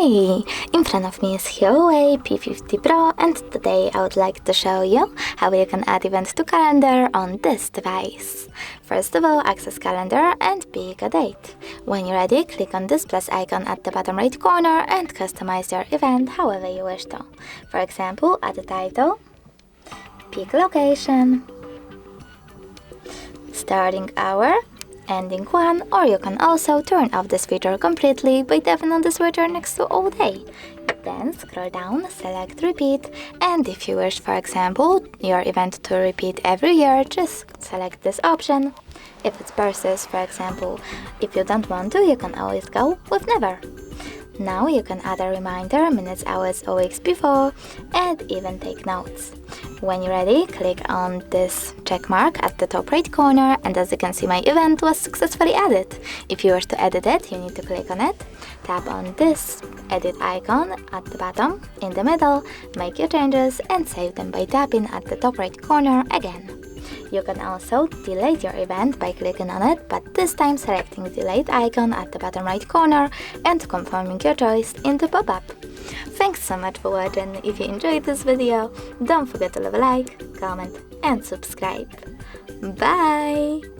Hi! In front of me is HUAWEI P50 Pro, and today I would like to show you how you can add event to calendar on this device. First of all, access calendar and pick a date. When you're ready, click on this plus icon at the bottom right corner and customize your event however you wish to. For example, add a title, pick location, starting hour, ending one, or you can also turn off this feature completely by tapping on the switcher next to all day. Then scroll down, select repeat, and if you wish, for example, your event to repeat every year, just select this option. If it's birthdays, for example, if you don't want to, you can always go with never. Now you can add a reminder minutes, hours, or weeks before, and even take notes. When you're ready, click on this check mark at the top right corner, and as you can see, my event was successfully added. If you wish to edit it, you need to click on it, tap on this edit icon at the bottom, in the middle, make your changes and save them by tapping at the top right corner again. You can also delete your event by clicking on it, but this time selecting the delete icon at the bottom right corner and confirming your choice in the pop-up. Thanks so much for watching. If you enjoyed this video, don't forget to leave a like, comment and subscribe. Bye!